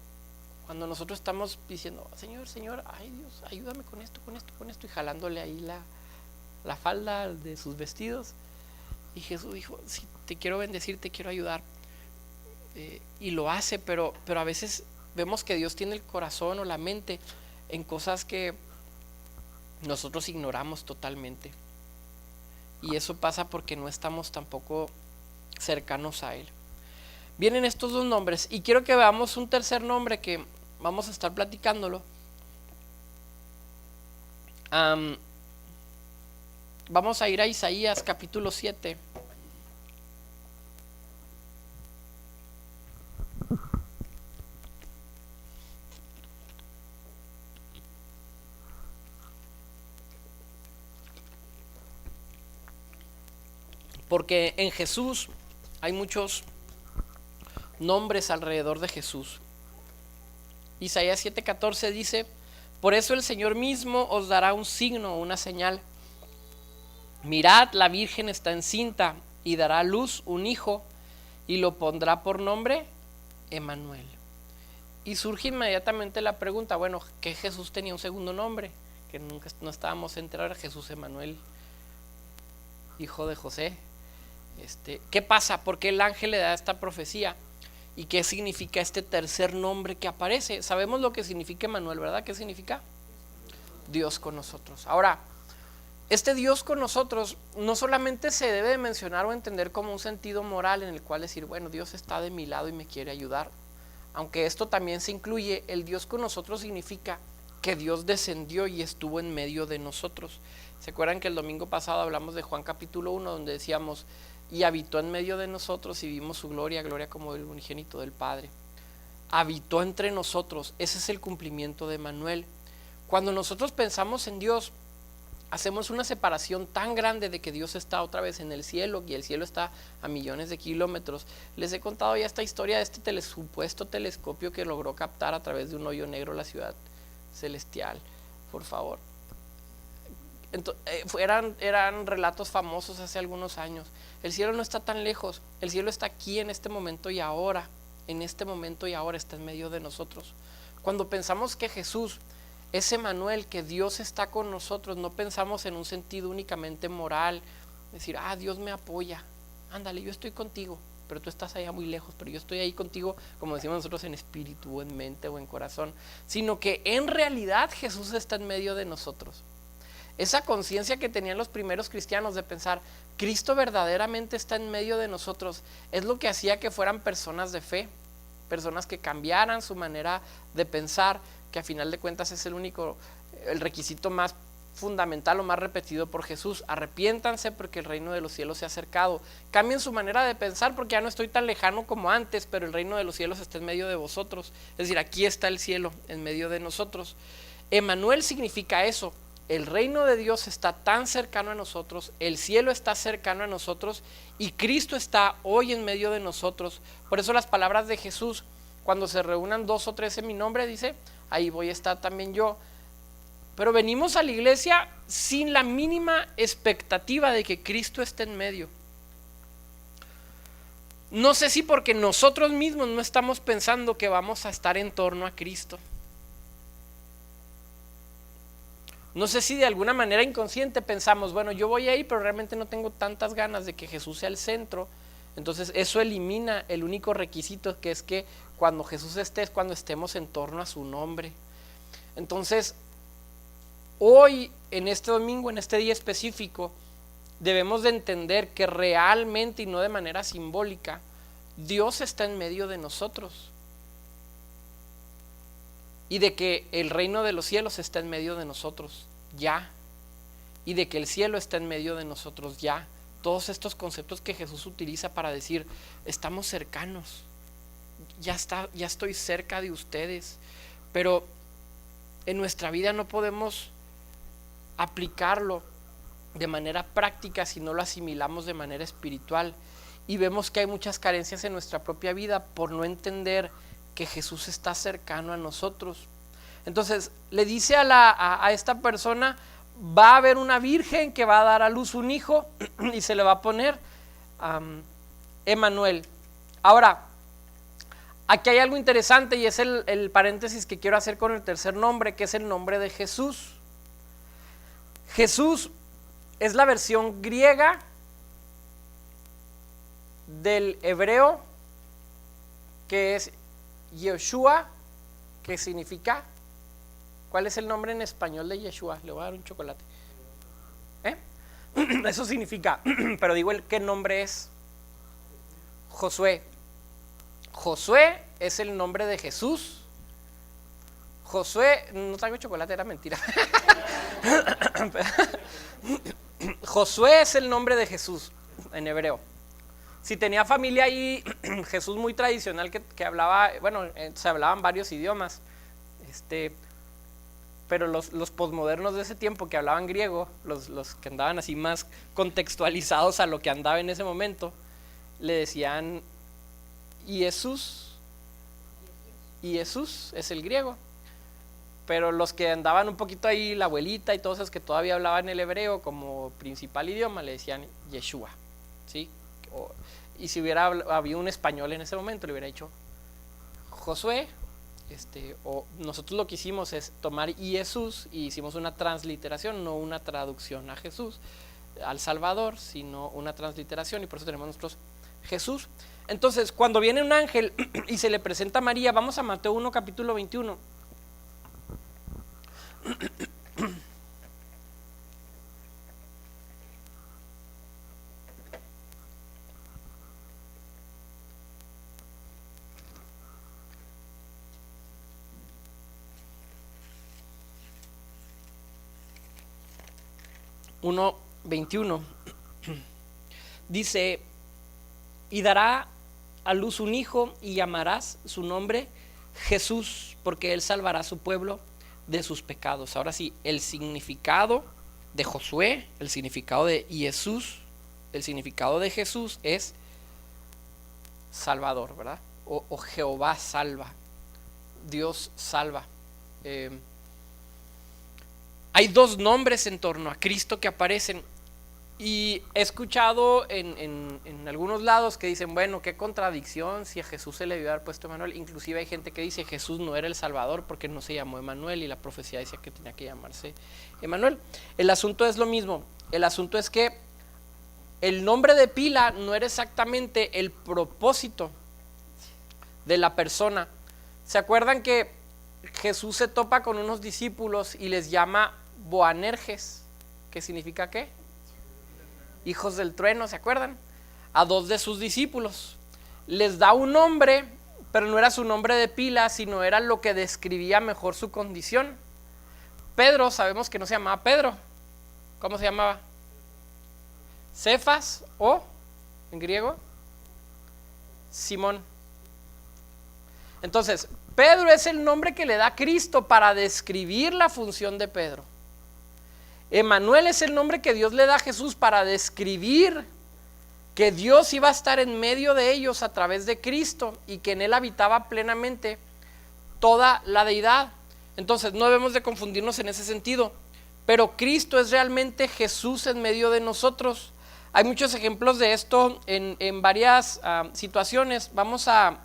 nosotros estamos diciendo, Señor, ay Dios, ayúdame con esto, y jalándole ahí la falda de sus vestidos. Y Jesús dijo, sí, te quiero bendecir, te quiero ayudar. Y lo hace, pero a veces vemos que Dios tiene el corazón o la mente en cosas que nosotros ignoramos totalmente. Y eso pasa porque no estamos tampoco cercanos a Él. Vienen estos dos nombres y quiero que veamos un tercer nombre que vamos a estar platicándolo. Vamos a ir a Isaías capítulo 7. Porque en Jesús hay muchos nombres alrededor de Jesús. Isaías 7:14 dice, por eso el Señor mismo os dará un signo, una señal. Mirad, la Virgen está encinta y dará a luz un hijo y lo pondrá por nombre Emmanuel. Y surge inmediatamente la pregunta, bueno, ¿qué Jesús tenía un segundo nombre? Que nunca no estábamos enterados, Jesús Emmanuel, hijo de José. ¿Qué pasa? ¿Por qué el ángel le da esta profecía? ¿Y qué significa este tercer nombre que aparece? Sabemos lo que significa Emmanuel, ¿verdad? ¿Qué significa? Dios con nosotros. Ahora, este Dios con nosotros no solamente se debe de mencionar o entender como un sentido moral en el cual decir, bueno, Dios está de mi lado y me quiere ayudar. Aunque esto también se incluye, el Dios con nosotros significa que Dios descendió y estuvo en medio de nosotros. ¿Se acuerdan que el domingo pasado hablamos de Juan capítulo 1 donde decíamos, y habitó en medio de nosotros y vimos su gloria como el unigénito del Padre? Habitó entre nosotros, ese es el cumplimiento de Emmanuel. Cuando nosotros pensamos en Dios, hacemos una separación tan grande de que Dios está otra vez en el cielo y el cielo está a millones de kilómetros. Les he contado ya esta historia de este supuesto telescopio que logró captar a través de un hoyo negro la ciudad celestial. Por favor. Eran relatos famosos hace algunos años. El cielo no está tan lejos, el cielo está aquí en este momento y ahora. En este momento y ahora está en medio de nosotros. Cuando pensamos que Jesús es Emmanuel, que Dios está con nosotros, no pensamos en un sentido únicamente moral, decir, Dios me apoya, ándale, yo estoy contigo, pero tú estás allá muy lejos, pero yo estoy ahí contigo, como decimos nosotros, en espíritu, o en mente, o en corazón, sino que en realidad Jesús está en medio de nosotros. Esa conciencia que tenían los primeros cristianos de pensar, Cristo verdaderamente está en medio de nosotros, es lo que hacía que fueran personas de fe, personas que cambiaran su manera de pensar, que a final de cuentas es el requisito más fundamental o más repetido por Jesús. Arrepiéntanse porque el reino de los cielos se ha acercado. Cambien su manera de pensar porque ya no estoy tan lejano como antes, pero el reino de los cielos está en medio de vosotros. Es decir, aquí está el cielo en medio de nosotros. Emmanuel significa eso. El reino de Dios está tan cercano a nosotros, el cielo está cercano a nosotros y Cristo está hoy en medio de nosotros. Por eso las palabras de Jesús, cuando se reúnan 2 o 3 en mi nombre, dice, ahí voy a estar también yo. Pero venimos a la iglesia sin la mínima expectativa de que Cristo esté en medio. No sé si porque nosotros mismos no estamos pensando que vamos a estar en torno a Cristo. No sé si de alguna manera inconsciente pensamos, bueno, yo voy ahí, pero realmente no tengo tantas ganas de que Jesús sea el centro. Entonces eso elimina el único requisito, que es que cuando Jesús esté es cuando estemos en torno a su nombre. Entonces, hoy, en este domingo, en este día específico, debemos de entender que realmente y no de manera simbólica, Dios está en medio de nosotros. Y de que el reino de los cielos está en medio de nosotros, ya. Y de que el cielo está en medio de nosotros, ya. Todos estos conceptos que Jesús utiliza para decir, estamos cercanos, ya estoy cerca de ustedes. Pero en nuestra vida no podemos aplicarlo de manera práctica si no lo asimilamos de manera espiritual. Y vemos que hay muchas carencias en nuestra propia vida por no entender que Jesús está cercano a nosotros. Entonces le dice a esta persona: va a haber una virgen que va a dar a luz un hijo y se le va a poner Emmanuel. Ahora, aquí hay algo interesante y es el paréntesis que quiero hacer con el tercer nombre, que es el nombre de Jesús. Jesús es la versión griega del hebreo, que es Yeshua, que significa, ¿cuál es el nombre en español de Yeshua? Le voy a dar un chocolate. Eso significa, pero digo ¿qué nombre es? Josué. Josué es el nombre de Jesús. Josué, no traigo chocolate, era mentira. Josué es el nombre de Jesús en hebreo. Si tenía familia ahí, Jesús muy tradicional que hablaba, bueno, se hablaban varios idiomas, pero los posmodernos de ese tiempo que hablaban griego, los que andaban así más contextualizados a lo que andaba en ese momento, le decían Jesús, y Jesús es el griego. Pero los que andaban un poquito ahí, la abuelita y todos esos que todavía hablaban el hebreo como principal idioma, le decían Yeshua, ¿sí? Y si hubiera habido un español en ese momento, le hubiera dicho Josué. O nosotros lo que hicimos es tomar Jesús y hicimos una transliteración, no una traducción a Jesús, al Salvador, sino una transliteración, y por eso tenemos nosotros Jesús. Entonces, cuando viene un ángel y se le presenta a María, vamos a Mateo 1, capítulo 21. Uno 21 dice: y dará a luz un hijo y llamarás su nombre Jesús, porque él salvará a su pueblo de sus pecados. Ahora sí, el significado de Josué, el significado de Jesús, el significado de Jesús es Salvador, ¿verdad? O Jehová salva, Dios salva. Hay dos nombres en torno a Cristo que aparecen, y he escuchado en algunos lados que dicen, bueno, qué contradicción si a Jesús se le debió haber puesto Emmanuel. Inclusive hay gente que dice Jesús no era el Salvador porque no se llamó Emmanuel y la profecía decía que tenía que llamarse Emmanuel. El asunto es lo mismo. El asunto es que el nombre de pila no era exactamente el propósito de la persona. ¿Se acuerdan que Jesús se topa con unos discípulos y les llama Boanerges? ¿Qué significa qué? Hijos del trueno, ¿se acuerdan? A dos de sus discípulos les da un nombre, pero no era su nombre de pila, sino era lo que describía mejor su condición. Pedro, sabemos que no se llamaba Pedro. ¿Cómo se llamaba? Cefas, o en griego Simón. Entonces, Pedro es el nombre que le da Cristo para describir la función de Pedro. Emmanuel es el nombre que Dios le da a Jesús para describir que Dios iba a estar en medio de ellos a través de Cristo y que en él habitaba plenamente toda la deidad. Entonces no debemos de confundirnos en ese sentido, pero Cristo es realmente Jesús en medio de nosotros. Hay muchos ejemplos de esto en varias situaciones. Vamos a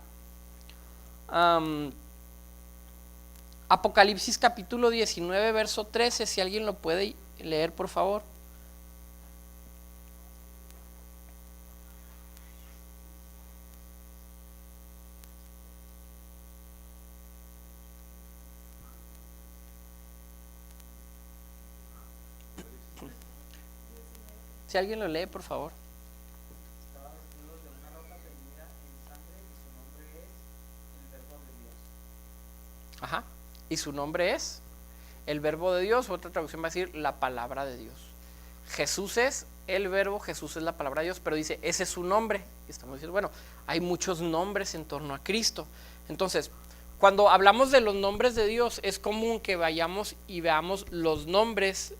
Apocalipsis capítulo 19 verso 13, si alguien lo puede leer, por favor. Si alguien lo lee, por favor. Estaba vestido de una ropa teñida en sangre y su nombre es el Verbo de Dios. Ajá. Y su nombre es el Verbo de Dios. Otra traducción va a decir la palabra de Dios. Jesús es el Verbo, Jesús es la palabra de Dios, pero dice, ese es su nombre. Y estamos diciendo, bueno, hay muchos nombres en torno a Cristo. Entonces, cuando hablamos de los nombres de Dios, es común que vayamos y veamos los nombres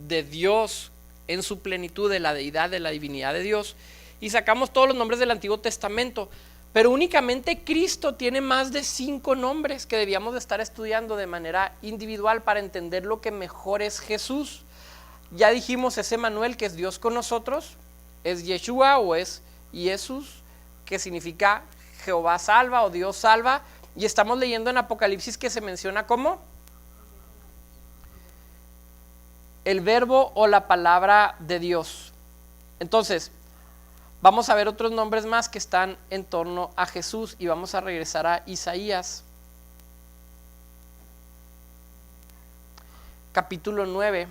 de Dios en su plenitud de la deidad, de la divinidad de Dios, y sacamos todos los nombres del Antiguo Testamento, pero únicamente Cristo tiene más de 5 nombres que debíamos de estar estudiando de manera individual para entender lo que mejor es Jesús. Ya dijimos, es Emmanuel, que es Dios con nosotros, es Yeshua o es Jesús, que significa Jehová salva o Dios salva, y estamos leyendo en Apocalipsis que se menciona como el verbo o la palabra de Dios. Entonces, vamos a ver otros nombres más que están en torno a Jesús y vamos a regresar a Isaías, capítulo 9.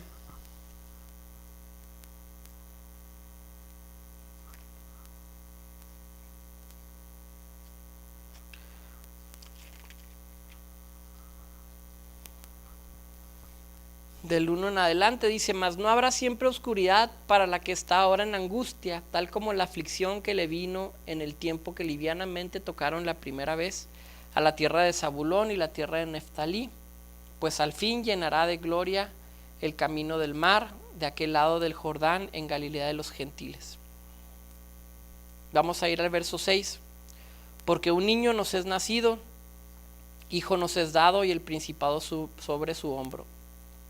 Del 1 en adelante dice: mas no habrá siempre oscuridad para la que está ahora en angustia, tal como la aflicción que le vino en el tiempo que livianamente tocaron la primera vez a la tierra de Zabulón y la tierra de Neftalí, pues al fin llenará de gloria el camino del mar, de aquel lado del Jordán, en Galilea de los gentiles. Vamos a ir al verso 6. Porque un niño nos es nacido, hijo nos es dado, y el principado sobre su hombro.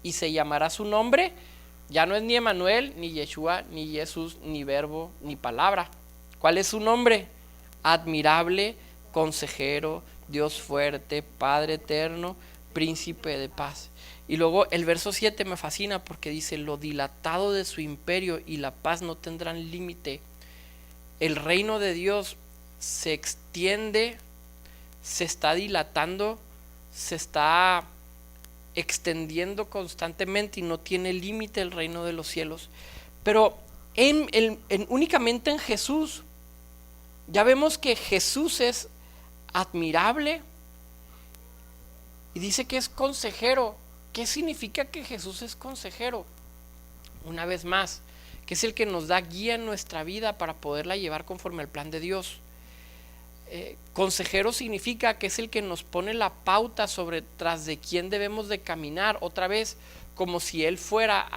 Y se llamará su nombre, ya no es ni Emmanuel, ni Yeshua, ni Jesús, ni verbo, ni palabra. ¿Cuál es su nombre? Admirable, consejero, Dios fuerte, Padre eterno, príncipe de paz. Y luego el verso 7 me fascina porque dice: lo dilatado de su imperio y la paz no tendrán límite. El reino de Dios se extiende, se está dilatando, se está extendiendo constantemente y no tiene límite el reino de los cielos. Pero únicamente en Jesús ya vemos que Jesús es admirable y dice que es consejero. ¿Qué significa que Jesús es consejero? Una vez más, que es el que nos da guía en nuestra vida para poderla llevar conforme al plan de Dios. Consejero significa que es el que nos pone la pauta sobre tras de quién debemos de caminar, otra vez como si él fuera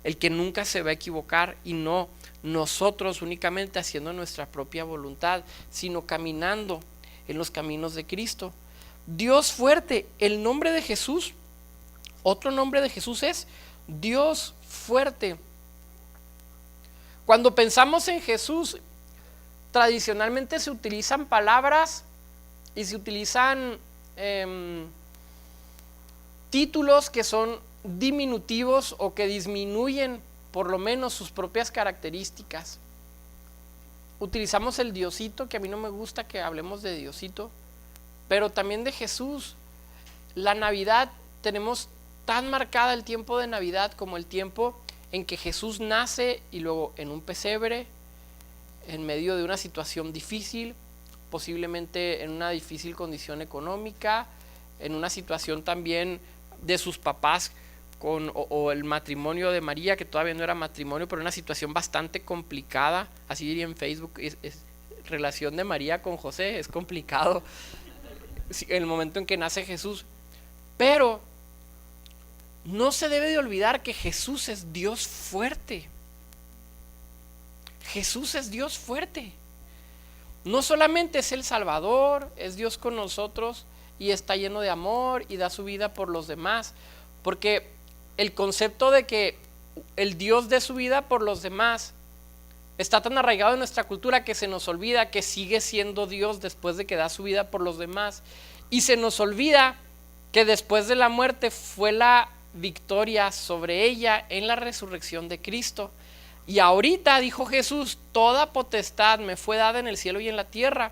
el que nunca se va a equivocar, y no nosotros únicamente haciendo nuestra propia voluntad, sino caminando en los caminos de Cristo. Dios fuerte, el nombre de Jesús, otro nombre de Jesús es Dios fuerte. Cuando pensamos en Jesús, tradicionalmente se utilizan palabras y se utilizan títulos que son diminutivos o que disminuyen por lo menos sus propias características. Utilizamos el Diosito, que a mí no me gusta que hablemos de Diosito, pero también de Jesús. La Navidad, tenemos tan marcada el tiempo de Navidad como el tiempo en que Jesús nace y luego en un pesebre, en medio de una situación difícil, posiblemente en una difícil condición económica, en una situación también de sus papás o el matrimonio de María, que todavía no era matrimonio, pero una situación bastante complicada. Así diría en Facebook, relación de María con José, es complicado en el momento en que nace Jesús. Pero no se debe de olvidar que Jesús es Dios fuerte. Jesús es Dios fuerte. No solamente es el Salvador, es Dios con nosotros y está lleno de amor y da su vida por los demás, porque el concepto de que el Dios dé su vida por los demás está tan arraigado en nuestra cultura que se nos olvida que sigue siendo Dios después de que da su vida por los demás, y se nos olvida que después de la muerte fue la victoria sobre ella en la resurrección de Cristo. Y ahorita, dijo Jesús, toda potestad me fue dada en el cielo y en la tierra.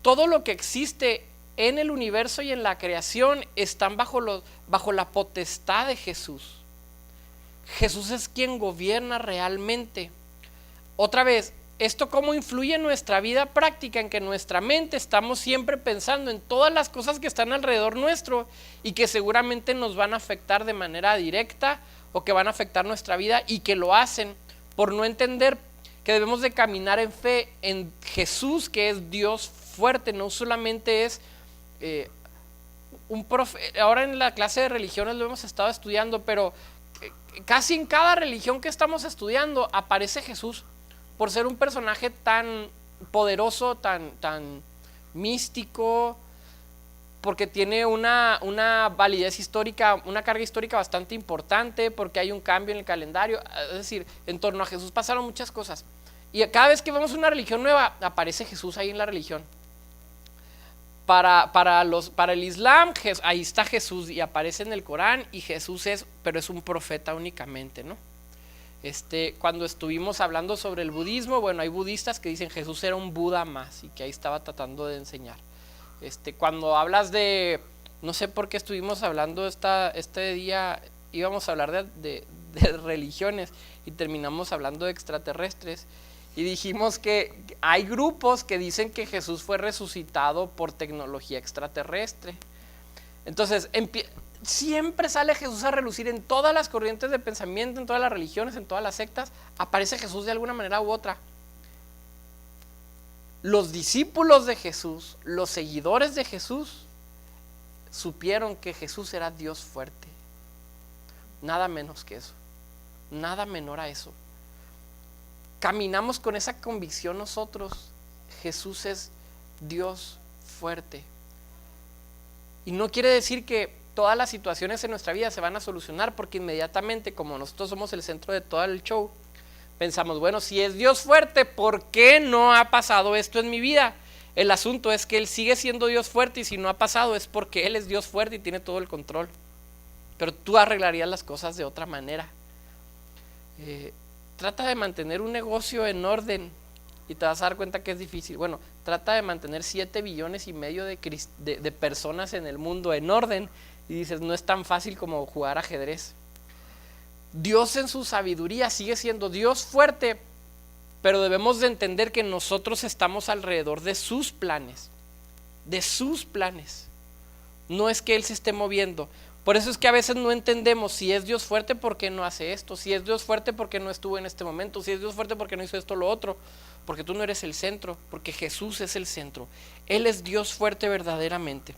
Todo lo que existe en el universo y en la creación están bajo la potestad de Jesús. Jesús es quien gobierna realmente. Otra vez, ¿esto cómo influye en nuestra vida práctica? En que nuestra mente estamos siempre pensando en todas las cosas que están alrededor nuestro y que seguramente nos van a afectar de manera directa o que van a afectar nuestra vida, y que lo hacen por no entender que debemos de caminar en fe en Jesús, que es Dios fuerte. No solamente es un profeta. Ahora en la clase de religiones lo hemos estado estudiando, pero casi en cada religión que estamos estudiando aparece Jesús, por ser un personaje tan poderoso, tan místico, porque tiene una validez histórica, una carga histórica bastante importante, porque hay un cambio en el calendario. Es decir, en torno a Jesús pasaron muchas cosas. Y cada vez que vemos una religión nueva, aparece Jesús ahí en la religión. Para el Islam, ahí está Jesús y aparece en el Corán, y Jesús pero es un profeta únicamente, ¿no? Cuando estuvimos hablando sobre el budismo, bueno, hay budistas que dicen Jesús era un Buda más y que ahí estaba tratando de enseñar. Cuando hablas de, no sé por qué estuvimos hablando este día, íbamos a hablar de religiones y terminamos hablando de extraterrestres, y dijimos que hay grupos que dicen que Jesús fue resucitado por tecnología extraterrestre. Entonces siempre sale Jesús a relucir en todas las corrientes de pensamiento, en todas las religiones, en todas las sectas, aparece Jesús de alguna manera u otra. Los discípulos de Jesús, los seguidores de Jesús, supieron que Jesús era Dios fuerte. Nada menos que eso, nada menor a eso. Caminamos con esa convicción nosotros. Jesús es Dios fuerte. Y no quiere decir que todas las situaciones en nuestra vida se van a solucionar, porque inmediatamente, como nosotros somos el centro de todo el show, pensamos, bueno, si es Dios fuerte, ¿por qué no ha pasado esto en mi vida? El asunto es que Él sigue siendo Dios fuerte, y si no ha pasado es porque Él es Dios fuerte y tiene todo el control. Pero tú arreglarías las cosas de otra manera. Trata de mantener un negocio en orden y te vas a dar cuenta que es difícil. Bueno, trata de mantener 7 billones y medio de personas en el mundo en orden, y dices, no es tan fácil como jugar ajedrez. Dios en su sabiduría sigue siendo Dios fuerte, pero debemos de entender que nosotros estamos alrededor de sus planes, no es que Él se esté moviendo. Por eso es que a veces no entendemos, si es Dios fuerte, ¿por qué no hace esto? Si es Dios fuerte, ¿por qué no estuvo en este momento? Si es Dios fuerte, ¿por qué no hizo esto o lo otro? Porque tú no eres el centro, porque Jesús es el centro. Él es Dios fuerte verdaderamente.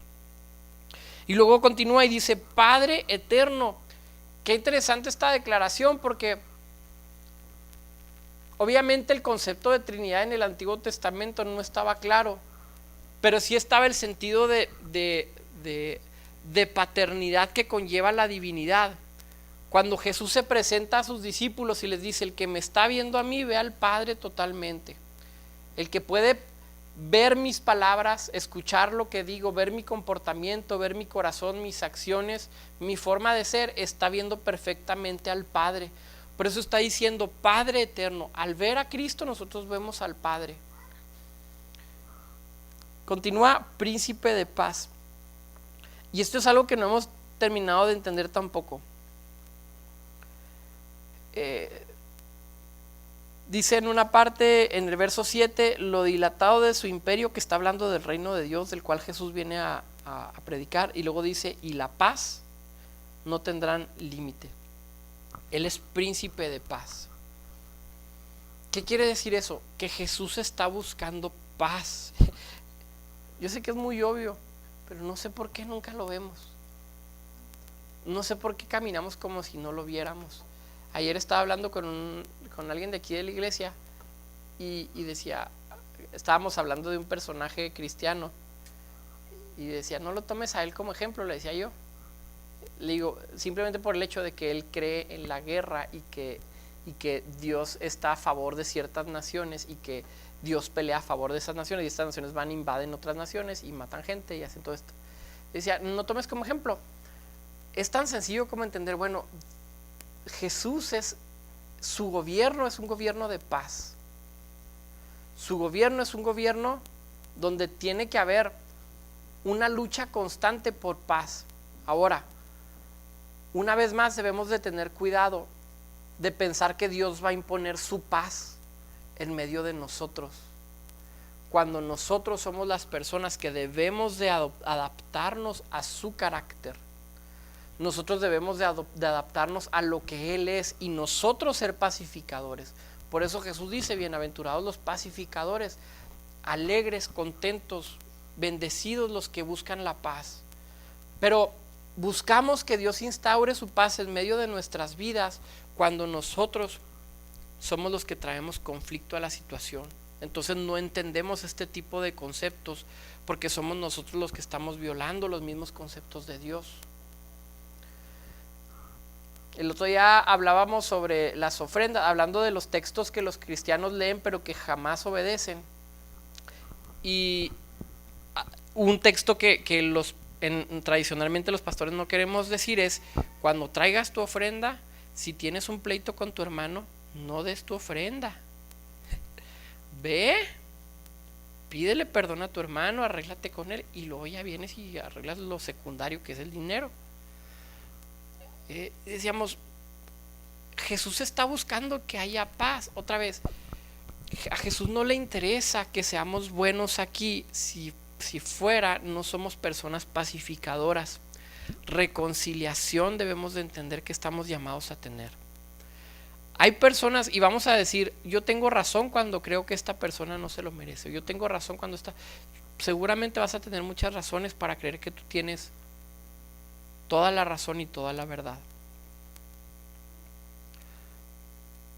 Y luego continúa y dice, Padre eterno. Qué interesante esta declaración, porque obviamente el concepto de Trinidad en el Antiguo Testamento no estaba claro, pero sí estaba el sentido de paternidad que conlleva la divinidad. Cuando Jesús se presenta a sus discípulos y les dice, el que me está viendo a mí ve al Padre totalmente. El que puede ver mis palabras, escuchar lo que digo, ver mi comportamiento, ver mi corazón, mis acciones, mi forma de ser, está viendo perfectamente al Padre. Por eso está diciendo, Padre eterno. Al ver a Cristo nosotros vemos al Padre. Continúa, príncipe de paz. Y esto es algo que no hemos terminado de entender tampoco. Dice en una parte, en el verso 7, lo dilatado de su imperio, que está hablando del reino de Dios, del cual Jesús viene a predicar. Y luego dice, y la paz no tendrán límite. Él es príncipe de paz. ¿Qué quiere decir eso? Que Jesús está buscando paz. Yo sé que es muy obvio, pero no sé por qué nunca lo vemos. No sé por qué caminamos como si no lo viéramos. Ayer estaba hablando con alguien de aquí de la iglesia y decía, estábamos hablando de un personaje cristiano y decía, no lo tomes a él como ejemplo, le decía yo. Le digo, simplemente por el hecho de que él cree en la guerra y que Dios está a favor de ciertas naciones y que Dios pelea a favor de esas naciones, y estas naciones van, invaden otras naciones y matan gente y hacen todo esto. Decía, no tomes como ejemplo. Es tan sencillo como entender, bueno, Jesús su gobierno es un gobierno de paz. Su gobierno es un gobierno donde tiene que haber una lucha constante por paz. Ahora, una vez más debemos de tener cuidado de pensar que Dios va a imponer su paz en medio de nosotros, cuando nosotros somos las personas que debemos de adaptarnos a su carácter. Nosotros debemos de adaptarnos a lo que Él es y nosotros ser pacificadores. Por eso Jesús dice, bienaventurados los pacificadores, alegres, contentos, bendecidos los que buscan la paz. Pero buscamos que Dios instaure su paz en medio de nuestras vidas cuando nosotros somos los que traemos conflicto a la situación. Entonces no entendemos este tipo de conceptos porque somos nosotros los que estamos violando los mismos conceptos de Dios. El otro día hablábamos sobre las ofrendas, hablando de los textos que los cristianos leen pero que jamás obedecen. Y un texto que tradicionalmente los pastores no queremos decir es: cuando traigas tu ofrenda, si tienes un pleito con tu hermano, no des tu ofrenda. Ve, pídele perdón a tu hermano, arréglate con él y luego ya vienes y arreglas lo secundario, que es el dinero. Decíamos, Jesús está buscando que haya paz. Otra vez, a Jesús no le interesa que seamos buenos aquí. Si fuera, no somos personas pacificadoras. Reconciliación debemos de entender que estamos llamados a tener. Hay personas, y vamos a decir, yo tengo razón cuando creo que esta persona no se lo merece. Yo tengo razón cuando está. Seguramente vas a tener muchas razones para creer que tú tienes toda la razón y toda la verdad.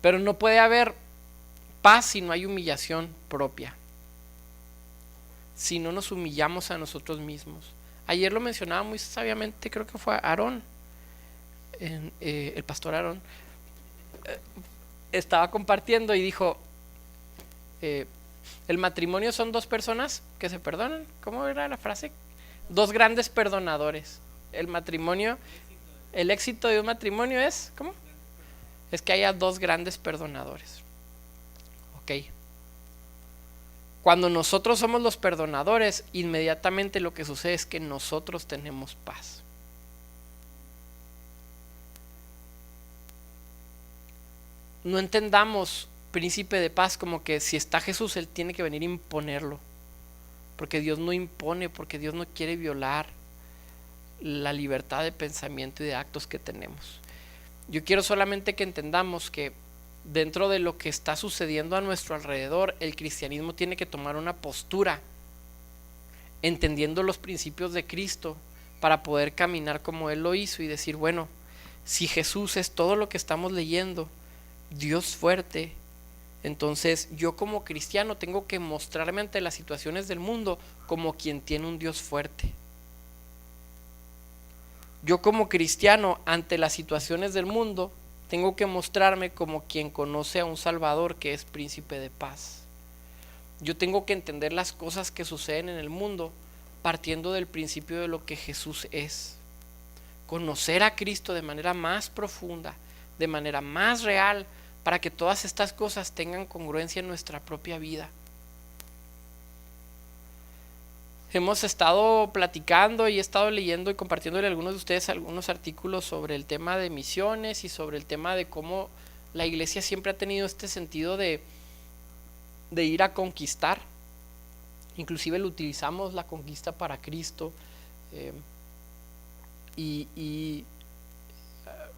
Pero no puede haber paz si no hay humillación propia. Si no nos humillamos a nosotros mismos. Ayer lo mencionaba muy sabiamente, creo que fue Aarón, el pastor Aarón, estaba compartiendo y dijo, el matrimonio son dos personas que se perdonan. ¿Cómo era la frase? Dos grandes perdonadores. El matrimonio, el éxito de un matrimonio es, ¿cómo? Es que haya dos grandes perdonadores. Ok. Cuando nosotros somos los perdonadores, inmediatamente lo que sucede es que nosotros tenemos paz. No entendamos príncipe de paz como que si está Jesús, Él tiene que venir a imponerlo. Porque Dios no impone, porque Dios no quiere violar la libertad de pensamiento y de actos que tenemos. Yo quiero solamente que entendamos que dentro de lo que está sucediendo a nuestro alrededor, el cristianismo tiene que tomar una postura entendiendo los principios de Cristo para poder caminar como Él lo hizo y decir, bueno, si Jesús es todo lo que estamos leyendo, Dios fuerte, entonces yo como cristiano tengo que mostrarme ante las situaciones del mundo como quien tiene un Dios fuerte. Yo como cristiano ante las situaciones del mundo tengo que mostrarme como quien conoce a un Salvador que es príncipe de paz. Yo tengo que entender las cosas que suceden en el mundo partiendo del principio de lo que Jesús es. Conocer a Cristo de manera más profunda, de manera más real, para que todas estas cosas tengan congruencia en nuestra propia vida. Hemos estado platicando y he estado leyendo y compartiéndole a algunos de ustedes algunos artículos sobre el tema de misiones y sobre el tema de cómo la iglesia siempre ha tenido este sentido de ir a conquistar. Inclusive lo utilizamos la conquista para Cristo.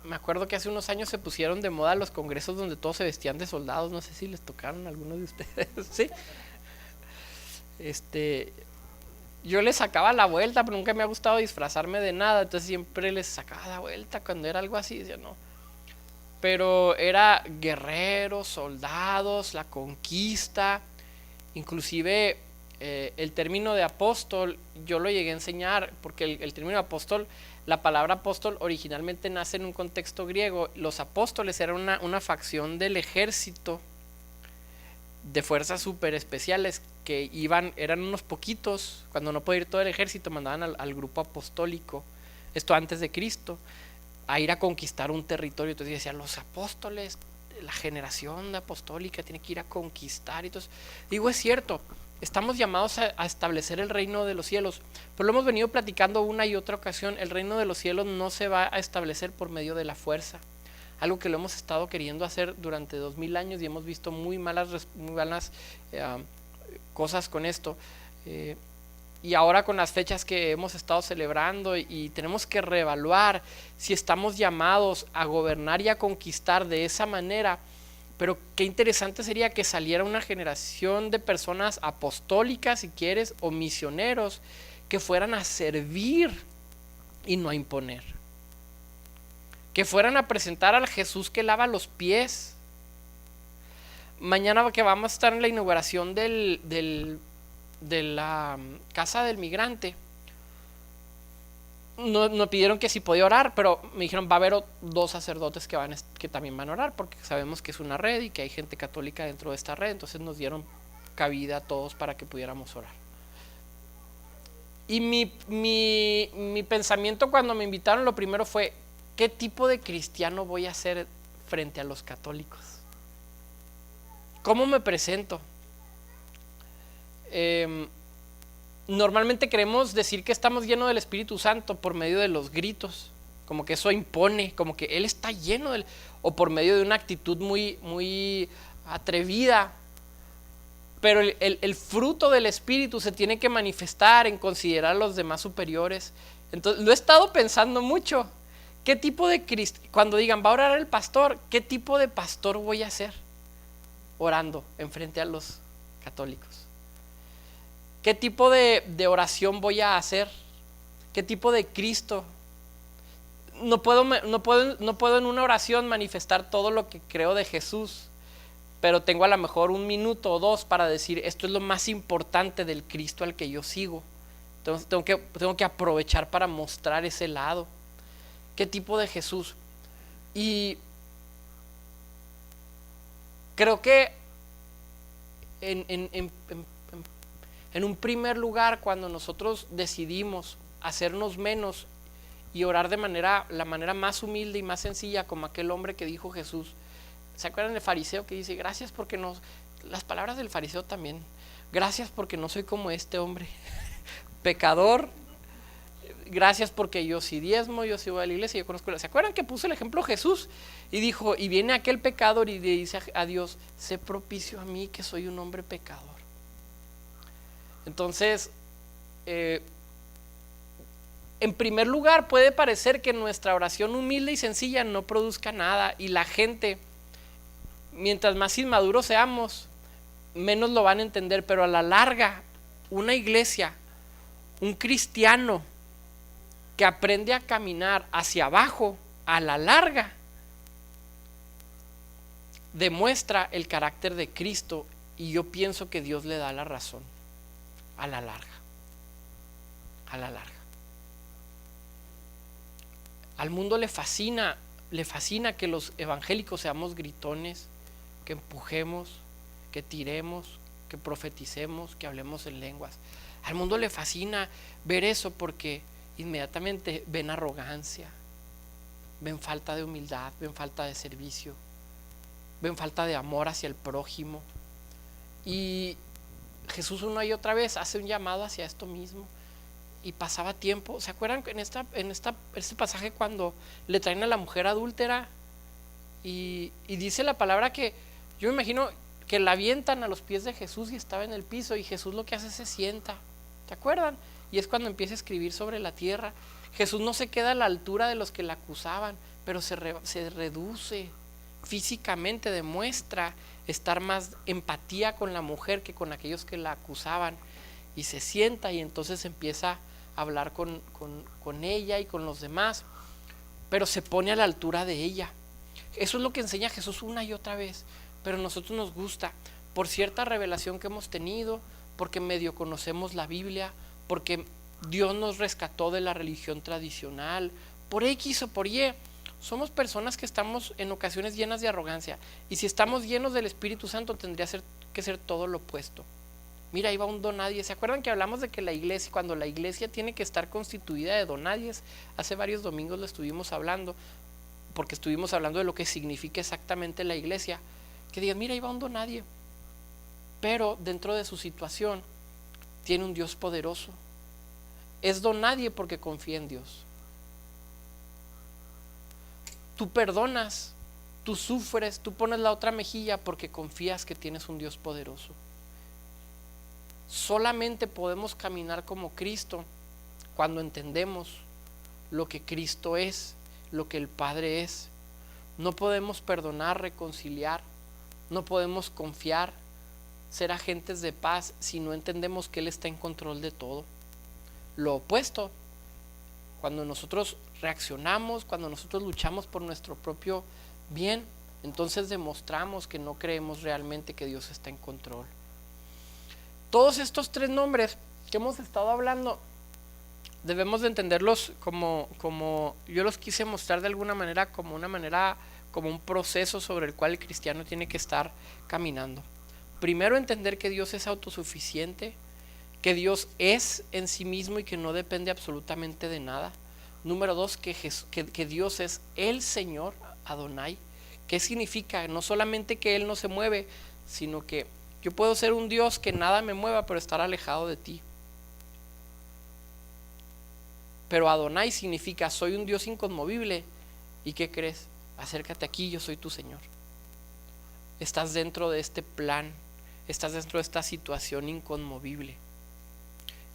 Me acuerdo que hace unos años se pusieron de moda los congresos donde todos se vestían de soldados. No sé si les tocaron a algunos de ustedes. ¿Sí? Yo les sacaba la vuelta, pero nunca me ha gustado disfrazarme de nada, entonces siempre les sacaba la vuelta cuando era algo así, decía no. Pero era guerreros, soldados, la conquista, inclusive el término de apóstol, yo lo llegué a enseñar, porque el término de apóstol, la palabra apóstol originalmente nace en un contexto griego. Los apóstoles eran una facción del ejército de fuerzas súper especiales que eran unos poquitos. Cuando no podía ir todo el ejército, mandaban al grupo apostólico, esto antes de Cristo, a ir a conquistar un territorio. Entonces decían, los apóstoles, la generación apostólica tiene que ir a conquistar. Entonces, digo, es cierto, estamos llamados a establecer el reino de los cielos, pero lo hemos venido platicando una y otra ocasión. El reino de los cielos no se va a establecer por medio de la fuerza, algo que lo hemos estado queriendo hacer durante 2000 años y hemos visto muy malas cosas con esto, y ahora con las fechas que hemos estado celebrando, y tenemos que reevaluar si estamos llamados a gobernar y a conquistar de esa manera. Pero qué interesante sería que saliera una generación de personas apostólicas, si quieres, o misioneros, que fueran a servir y no a imponer. Que fueran a presentar al Jesús que lava los pies. Mañana que vamos a estar en la inauguración de la casa del migrante, no pidieron que si podía orar, pero me dijeron va a haber dos sacerdotes que también van a orar, porque sabemos que es una red y que hay gente católica dentro de esta red. Entonces nos dieron cabida a todos para que pudiéramos orar. Y mi pensamiento cuando me invitaron, lo primero fue: ¿qué tipo de cristiano voy a ser frente a los católicos? ¿Cómo me presento? Normalmente queremos decir que estamos llenos del Espíritu Santo por medio de los gritos, como que eso impone, como que Él está lleno o por medio de una actitud muy, muy atrevida. Pero el fruto del Espíritu se tiene que manifestar en considerar a los demás superiores. Entonces lo he estado pensando mucho. ¿Qué tipo de cuando digan va a orar el pastor, qué tipo de pastor voy a ser orando enfrente a los católicos? ¿Qué tipo de oración voy a hacer? ¿Qué tipo de Cristo? No puedo en una oración manifestar todo lo que creo de Jesús, pero tengo a lo mejor 1 minuto o 2 para decir esto es lo más importante del Cristo al que yo sigo. Entonces tengo que aprovechar para mostrar ese lado. ¿Qué tipo de Jesús? Y creo que en un primer lugar, cuando nosotros decidimos hacernos menos y orar de la manera más humilde y más sencilla, como aquel hombre que dijo Jesús. ¿Se acuerdan del fariseo que dice gracias porque no? Las palabras del fariseo también. Gracias porque no soy como este hombre pecador. Gracias porque yo sí diezmo, yo sí voy a la iglesia, yo conozco. ¿Se acuerdan que puso el ejemplo Jesús? Y dijo, y viene aquel pecador y le dice a Dios, sé propicio a mí que soy un hombre pecador. Entonces, en primer lugar, puede parecer que nuestra oración humilde y sencilla no produzca nada, y la gente, mientras más inmaduros seamos, menos lo van a entender, pero a la larga, una iglesia, un cristiano que aprende a caminar hacia abajo, a la larga, demuestra el carácter de Cristo, y yo pienso que Dios le da la razón. A la larga. Al mundo le fascina que los evangélicos seamos gritones, que empujemos, que tiremos, que profeticemos, que hablemos en lenguas. Al mundo le fascina ver eso porque inmediatamente ven arrogancia, ven falta de humildad, ven falta de servicio, ven falta de amor hacia el prójimo. Y Jesús una y otra vez hace un llamado hacia esto mismo, y pasaba tiempo. ¿Se acuerdan en este pasaje cuando le traen a la mujer adúltera y dice la palabra que yo me imagino que la avientan a los pies de Jesús y estaba en el piso, y Jesús lo que hace es se sienta? ¿Se acuerdan? Y es cuando empieza a escribir sobre la tierra. Jesús no se queda a la altura de los que la acusaban, pero se reduce físicamente, demuestra estar más empatía con la mujer que con aquellos que la acusaban, y se sienta, y entonces empieza a hablar con ella y con los demás, pero se pone a la altura de ella. Eso es lo que enseña Jesús una y otra vez, pero a nosotros nos gusta por cierta revelación que hemos tenido, porque medio conocemos la Biblia, porque Dios nos rescató de la religión tradicional, por X o por Y. Somos personas que estamos en ocasiones llenas de arrogancia, y si estamos llenos del Espíritu Santo tendría que ser todo lo opuesto. Mira, ahí va un donadie. ¿Se acuerdan que hablamos de que la iglesia, cuando la iglesia tiene que estar constituida de donadies? Hace varios domingos lo estuvimos hablando, porque estuvimos hablando de lo que significa exactamente la iglesia. Que digan, mira, ahí va un donadie, pero dentro de su situación tiene un Dios poderoso. Es donadie porque confía en Dios. Tú perdonas, tú sufres, tú pones la otra mejilla porque confías que tienes un Dios poderoso. Solamente podemos caminar como Cristo cuando entendemos lo que Cristo es, lo que el Padre es. No podemos perdonar, reconciliar, no podemos confiar, ser agentes de paz si no entendemos que Él está en control de todo. Lo opuesto Cuando nosotros reaccionamos, cuando nosotros luchamos por nuestro propio bien, entonces demostramos que no creemos realmente que Dios está en control. Todos estos 3 nombres que hemos estado hablando, debemos de entenderlos como yo los quise mostrar de alguna manera, como un proceso sobre el cual el cristiano tiene que estar caminando. Primero, entender que Dios es autosuficiente, que Dios es en sí mismo y que no depende absolutamente de nada. Número 2, que Dios es el Señor, Adonai. ¿Qué significa? No solamente que Él no se mueve, sino que yo puedo ser un Dios que nada me mueva, pero estar alejado de ti. Pero Adonai significa soy un Dios inconmovible. ¿Y qué crees? Acércate aquí, yo soy tu Señor. Estás dentro de este plan, estás dentro de esta situación inconmovible.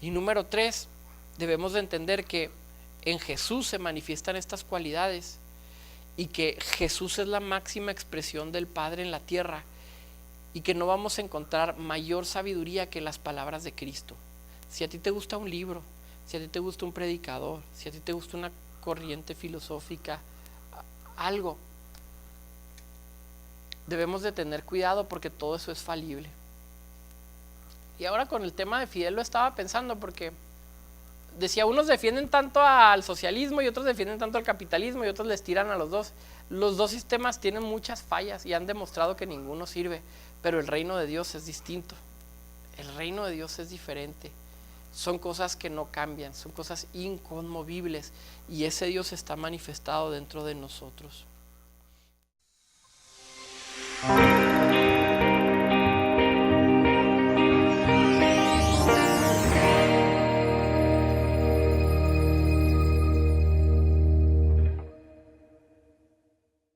Y número 3, debemos de entender que en Jesús se manifiestan estas cualidades y que Jesús es la máxima expresión del Padre en la tierra y que no vamos a encontrar mayor sabiduría que las palabras de Cristo. Si a ti te gusta un libro, si a ti te gusta un predicador, si a ti te gusta una corriente filosófica, algo, debemos de tener cuidado porque todo eso es falible. Y ahora con el tema de Fidel lo estaba pensando porque decía, unos defienden tanto al socialismo y otros defienden tanto al capitalismo y otros les tiran a los dos. Los dos sistemas tienen muchas fallas y han demostrado que ninguno sirve, pero el reino de Dios es distinto. El reino de Dios es diferente. Son cosas que no cambian, son cosas inconmovibles y ese Dios está manifestado dentro de nosotros.